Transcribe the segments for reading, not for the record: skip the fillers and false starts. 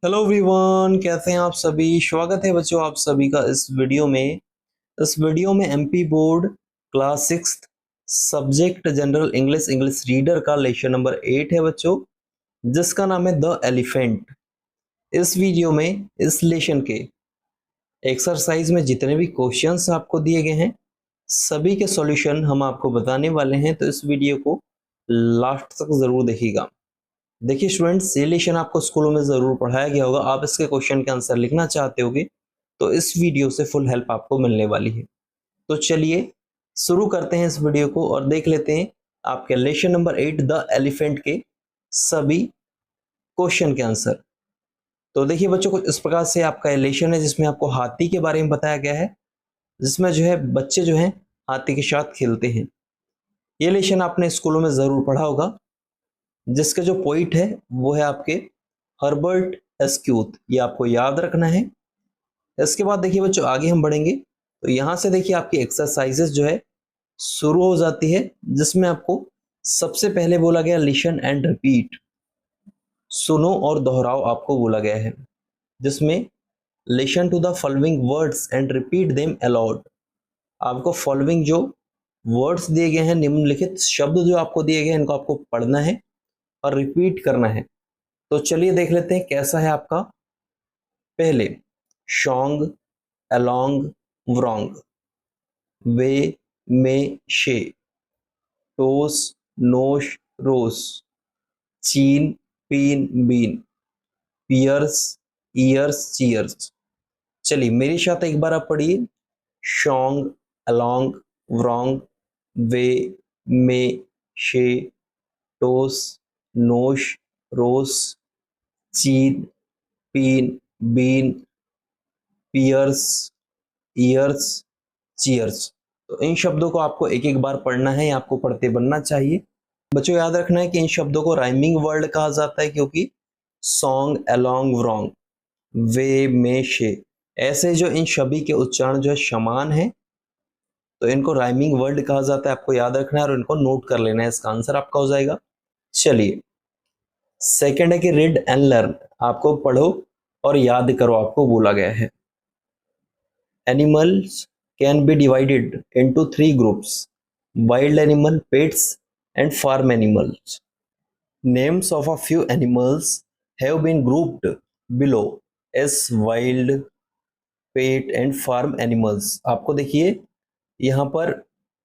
Hello everyone, कैसे हैं आप सभी। स्वागत है बच्चों आप सभी का इस वीडियो में MP board class 6 subject general English English reader का लेसन नंबर 8 है बच्चों, जिसका नाम है द एलिफेंट। इस वीडियो में इस लेसन के एक्सरसाइज में जितने भी क्वेश्चंस आपको दिए गए हैं सभी के सॉल्यूशन हम आपको बताने वाले हैं, तो इस वीडियो को लास्ट तक जरूर देखिएगा। देखिए स्टूडेंट्स, ये लेसन आपको स्कूलों में जरूर पढ़ाया गया होगा। आप इसके क्वेश्चन के आंसर लिखना चाहते होगे तो इस वीडियो से फुल हेल्प आपको मिलने वाली है। तो चलिए शुरू करते हैं इस वीडियो को और देख लेते हैं आपके लेसन नंबर 8 द एलिफेंट के सभी क्वेश्चन के आंसर। तो देखिए बच्चों, कुछ इस प्रकार से आपका लेसन है जिसमें आपको हाथी के बारे में बताया गया है, जिसमें जो है बच्चे जो हैं हाथी के साथ खेलते हैं। ये लेसन आपने स्कूलों में जरूर पढ़ा होगा, जिसका जो पॉइंट है वो है आपके हर्बर्ट एस्क्यूथ। ये आपको याद रखना है। इसके बाद देखिए बच्चों, आगे हम बढ़ेंगे तो यहाँ से देखिए आपकी एक्सरसाइजेस जो है शुरू हो जाती है, जिसमें आपको सबसे पहले बोला गया लिसन एंड रिपीट, सुनो और दोहराओ आपको बोला गया है, जिसमें listen to the following words and repeat them aloud. आपको फॉलोइंग जो वर्ड्स दिए गए हैं, निम्नलिखित शब्द जो आपको दिए गए हैं, इनको आपको पढ़ना है और रिपीट करना है। तो चलिए देख लेते हैं कैसा है आपका। पहले शोंग, अलोंग, व्रोंग, वे, में, शे, टोस, नोश, रोस, चीन, पीन, बीन, पियर्स, ईयर्स, चीयर्स। चलिए मेरे साथ एक बार आप पढ़िए। शोंग, अलोंग, व्रोंग, वे, में, शे, टोस, नोश, रोस, चीन, पीन, बीन, पियर्स, ईयर्स, चीयर्स। तो इन शब्दों को आपको एक एक बार पढ़ना है, आपको पढ़ते बनना चाहिए। बच्चों याद रखना है कि इन शब्दों को राइमिंग वर्ड कहा जाता है, क्योंकि सॉन्ग, अलोंग, व्रोंग, वे, में, शे, ऐसे जो इन सभी के उच्चारण जो है समान है, तो इनको राइमिंग वर्ड कहा जाता है। आपको याद रखना है और इनको नोट कर लेना है, इसका आंसर आपका हो जाएगा। चलिए सेकंड है कि रीड एंड लर्न, आपको पढ़ो और याद करो आपको बोला गया है। Animals can be divided into three groups: wild animal, pets, and farm animals. Names of a few animals have been grouped below as wild, pet, and farm animals. आपको देखिए यहाँ पर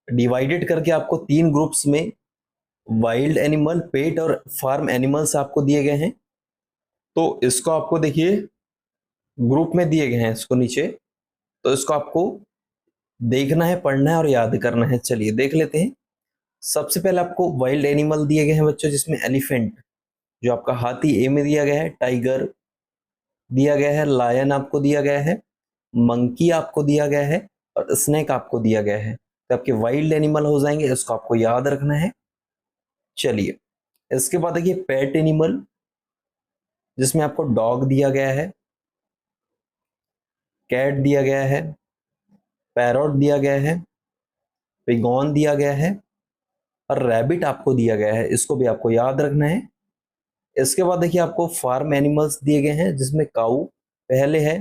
डिवाइडेड करके आपको तीन ग्रुप्स में वाइल्ड एनिमल, पेट और farm animals आपको दिए गए हैं। तो इसको आपको देखिए ग्रुप में दिए गए हैं, इसको नीचे, तो इसको आपको देखना है, पढ़ना है और याद करना है। चलिए देख लेते हैं। सबसे पहले आपको वाइल्ड एनिमल दिए गए हैं बच्चों, जिसमें एलिफेंट जो आपका हाथी ए में दिया गया है, टाइगर दिया गया है, लायन आपको दिया गया है, मंकी आपको दिया गया है और स्नेक आपको दिया गया है। तो आपके वाइल्ड एनिमल हो जाएंगे, इसको आपको याद रखना है। चलिए इसके बाद देखिए पेट एनिमल, जिसमें आपको डॉग दिया गया है, कैट दिया गया है, पैरॉट दिया गया है, पिगॉन दिया गया है और रैबिट आपको दिया गया है। इसको भी आपको याद रखना है। इसके बाद देखिए आपको फार्म एनिमल्स दिए गए हैं, जिसमें काऊ पहले है,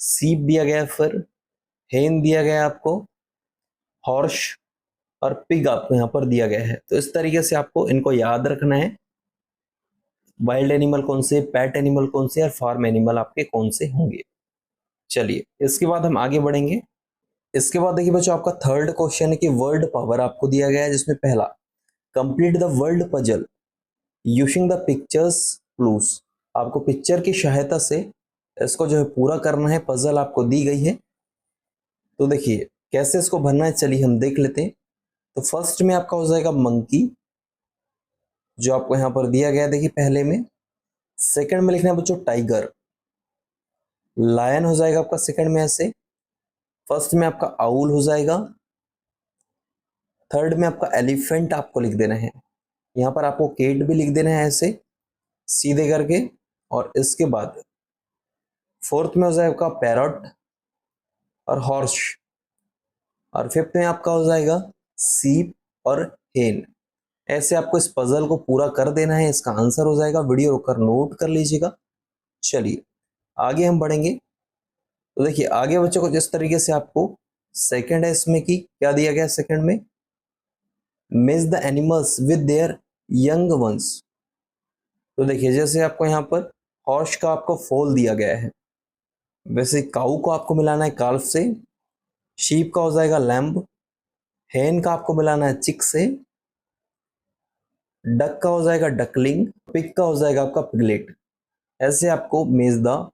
सीप दिया गया है, फिर हेन दिया गया है आपको, हॉर्स और पिग आपको यहाँ पर दिया गया है। तो इस तरीके से आपको इनको याद रखना है, वाइल्ड एनिमल कौन से, पेट एनिमल कौन से और फार्म एनिमल आपके कौन से होंगे। चलिए इसके बाद हम आगे बढ़ेंगे। इसके बाद देखिए बच्चों, आपका थर्ड क्वेश्चन है कि वर्ड पावर आपको दिया गया है, जिसमें पहला complete the word puzzle using the pictures clues. आपको पिक्चर की सहायता से इसको जो है पूरा करना है, पजल आपको दी गई है। तो देखिए कैसे इसको भरना है, चलिए हम देख लेते हैं। तो फर्स्ट में आपका हो जाएगा मंकी, जो आपको यहाँ पर दिया गया है देखिए पहले में। सेकंड में लिखना है बच्चों टाइगर, लायन हो जाएगा आपका सेकंड में ऐसे। फर्स्ट में आपका आउल हो जाएगा। थर्ड में आपका एलिफेंट आपको लिख देना है, यहाँ पर आपको केट भी लिख देना है ऐसे सीधे करके। और इसके बाद फोर्थ में हो जाएगा आपका पैरट और हॉर्स, और फिफ्थ में आपका हो जाएगा सीप और हेन। ऐसे आपको इस पजल को पूरा कर देना है, इसका आंसर हो जाएगा। वीडियो रोककर नोट कर लीजिएगा। चलिए आगे हम बढ़ेंगे। तो देखिए आगे बच्चों को जिस तरीके से आपको सेकंड है इसमें कि क्या दिया गया सेकंड में, miss the animals with their young ones. तो देखिए जैसे आपको यहाँ पर हॉर्स का आपको फोल दिया गया है, वैसे काऊ को आपको मिलाना है काल्फ से, शीप का हो जाएगा लैम्ब, हेन का आपको मिलाना है चिक से, डक का हो जाएगा डकलिंग, पिग का हो जाएगा आपका पिगलेट। ऐसे आपको मेज द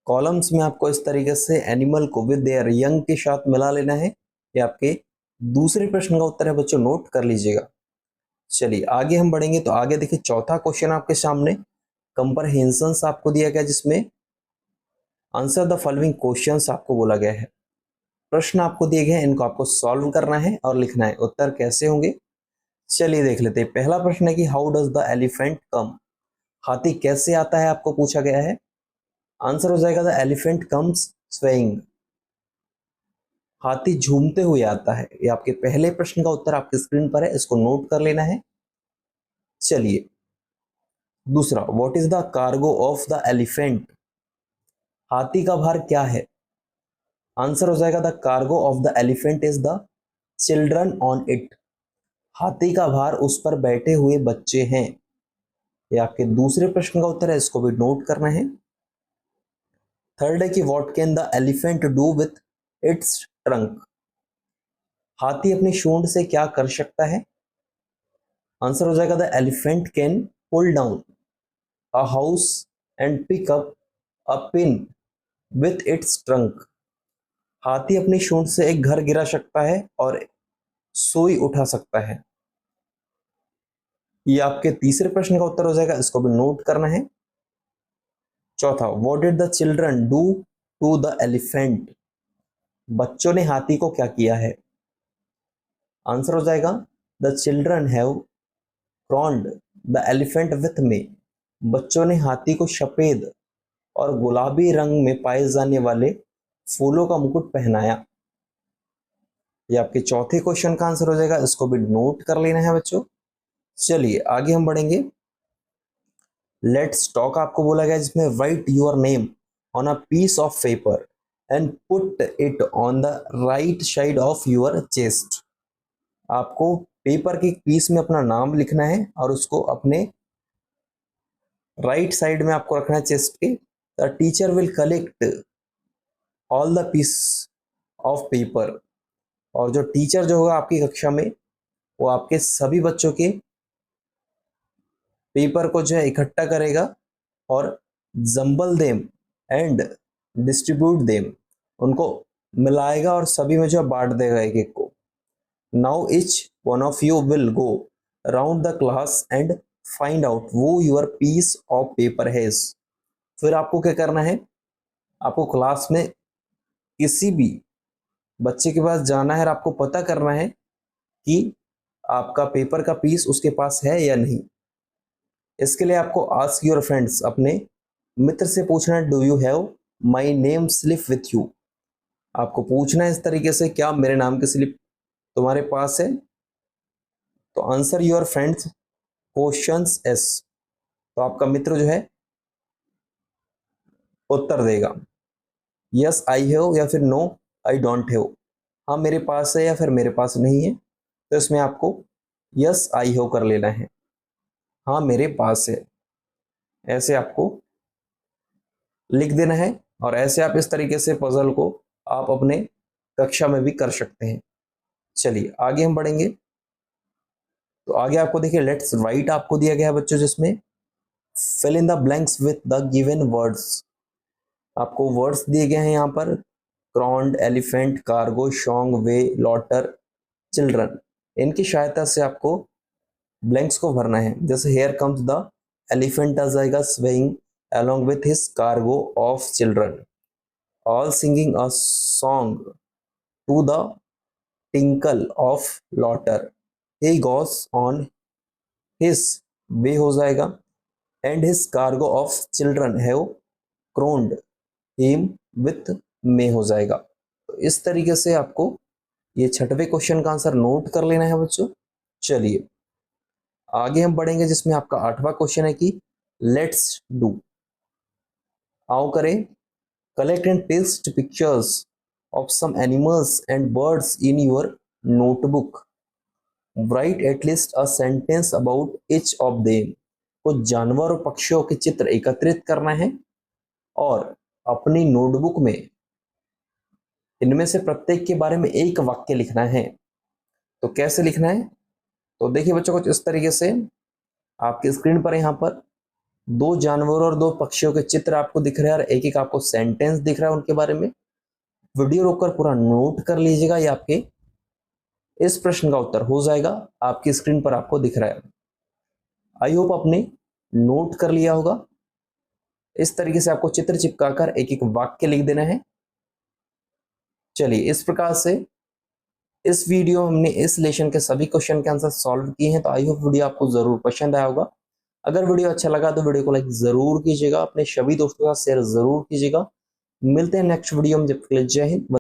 कॉलम्स में आपको इस तरीके से एनिमल को विद देयर यंग के साथ मिला लेना है। ये आपके दूसरे प्रश्न का उत्तर है बच्चों, नोट कर लीजिएगा। चलिए आगे हम बढ़ेंगे। तो आगे देखिए चौथा क्वेश्चन आपके सामने कंप्रहेंशंस आपको दिया गया, जिसमें आंसर द फॉलोइंग क्वेश्चंस आपको बोला गया है। प्रश्न आपको दिए गए हैं, इनको आपको सॉल्व करना है और लिखना है। उत्तर कैसे होंगे चलिए देख लेते हैं। पहला प्रश्न है कि हाउ डज द एलिफेंट कम, हाथी कैसे आता है आपको पूछा गया है। आंसर हो जाएगा द एलिफेंट कम्स स्वेइंग, हाथी झूमते हुए आता है। ये आपके पहले प्रश्न का उत्तर आपकी स्क्रीन पर है, इसको नोट कर लेना है। चलिए दूसरा, what is the cargo of the elephant, हाथी का भार क्या है। आंसर हो जाएगा the cargo of the elephant is the children on it, हाथी का भार उस पर बैठे हुए बच्चे हैं। ये आपके दूसरे प्रश्न का उत्तर है, इसको भी नोट करना है। थर्ड है कि what can the elephant do with its trunk, हाथी अपनी सूंड से क्या कर सकता है। आंसर हो जाएगा the elephant can pull down a house and pick up a pin with its trunk, हाथी अपनी सूंड से एक घर गिरा सकता है और सुई उठा सकता है। ये आपके तीसरे प्रश्न का उत्तर हो जाएगा, इसको भी नोट करना है। चौथा, what did the children do to the elephant, बच्चों ने हाथी को क्या किया है। आंसर हो जाएगा the children have crowned the elephant with me, बच्चों ने हाथी को सफेद और गुलाबी रंग में पाए जाने वाले फूलों का मुकुट पहनाया। ये आपके चौथे क्वेश्चन का आंसर हो जाएगा, इसको भी नोट कर लेना है बच्चों। चलिए आगे हम बढ़ेंगे। लेट्स टॉक आपको बोला गया, जिसमें write your name on a piece of paper and put it on the right side of your chest, आपको पेपर के पीस में अपना नाम लिखना है और उसको अपने राइट साइड में आपको रखना है चेस्ट के। The teacher will collect all the piece of paper, और जो टीचर जो होगा आपकी कक्षा में, वो आपके सभी बच्चों के पेपर को जो है इकट्ठा करेगा और jumble them and distribute them, उनको मिलाएगा और सभी में जो है बांट देगा एक एक को। Now each one of you will go around the class and find out who your piece of paper has. फिर आपको क्या करना है, आपको क्लास में किसी भी बच्चे के पास जाना है और आपको पता करना है कि आपका पेपर का पीस उसके पास है या नहीं। इसके लिए आपको आस्क योर फ्रेंड्स, अपने मित्र से पूछना है, do you have my name slip with you, आपको पूछना है इस तरीके से, क्या मेरे नाम की स्लिप तुम्हारे पास है। तो answer your friends questions S, तो आपका मित्र जो है उत्तर देगा यस आई हैव या फिर नो आई डोंट हैव, हाँ मेरे पास है या फिर मेरे पास नहीं है। तो इसमें आपको यस आई हैव कर लेना है, हाँ मेरे पास है, ऐसे आपको लिख देना है। और ऐसे आप इस तरीके से पजल को आप अपने कक्षा में भी कर सकते हैं। चलिए आगे हम बढ़ेंगे। तो आगे आपको देखिए लेट्स राइट आपको दिया गया है बच्चों, जिसमें fill in the blanks with the given words, आपको वर्ड्स दिए गए हैं यहाँ पर, crowd, elephant, cargo, song, way, laughter, children, इनकी सहायता से आपको ब्लैंक्स को भरना है। जैसे हेयर कम्स द एलिफेंट आ जाएगा swaying along with his cargo of children, all singing a song to the tinkle of laughter, he goes on his way हो जाएगा, and his cargo of children have crowned him with may हो जाएगा। तो इस तरीके से आपको ये छठवें क्वेश्चन का आंसर नोट कर लेना है बच्चों। चलिए आगे हम बढ़ेंगे, जिसमें आपका आठवां क्वेश्चन है कि लेट्स डू, आओ करें, collect and paste pictures of some animals and birds in your notebook, write at least a sentence about each of them. कुछ जानवर और पक्षियों के चित्र एकत्रित करना है और अपनी नोटबुक में इनमें से प्रत्येक के बारे में एक वाक्य लिखना है। तो कैसे लिखना है? तो देखिए बच्चों, कुछ इस तरीके से आपकी स्क्रीन पर यहाँ पर दो जानवरों और दो पक्षियों के चित्र आपको दिख रहे हैं और एक एक आपको सेंटेंस दिख रहा है उनके बारे में। वीडियो रोककर पूरा नोट कर लीजिएगा, ये आपके इस प्रश्न का उत्तर हो जाएगा, आपकी स्क्रीन पर आपको दिख रहा है। आई होप आपने नोट कर लिया होगा। इस तरीके से आपको चित्र चिपकाकर एक एक वाक्य लिख देना है। चलिए, इस प्रकार से इस वीडियो हमने इस लेशन के सभी क्वेश्चन के आंसर सॉल्व किए हैं। तो आई होप वीडियो आपको जरूर पसंद आया होगा। अगर वीडियो अच्छा लगा तो वीडियो को लाइक जरूर कीजिएगा, अपने सभी दोस्तों के साथ शेयर जरूर कीजिएगा। मिलते हैं नेक्स्ट वीडियो में, जब तक के लिए जय हिंद।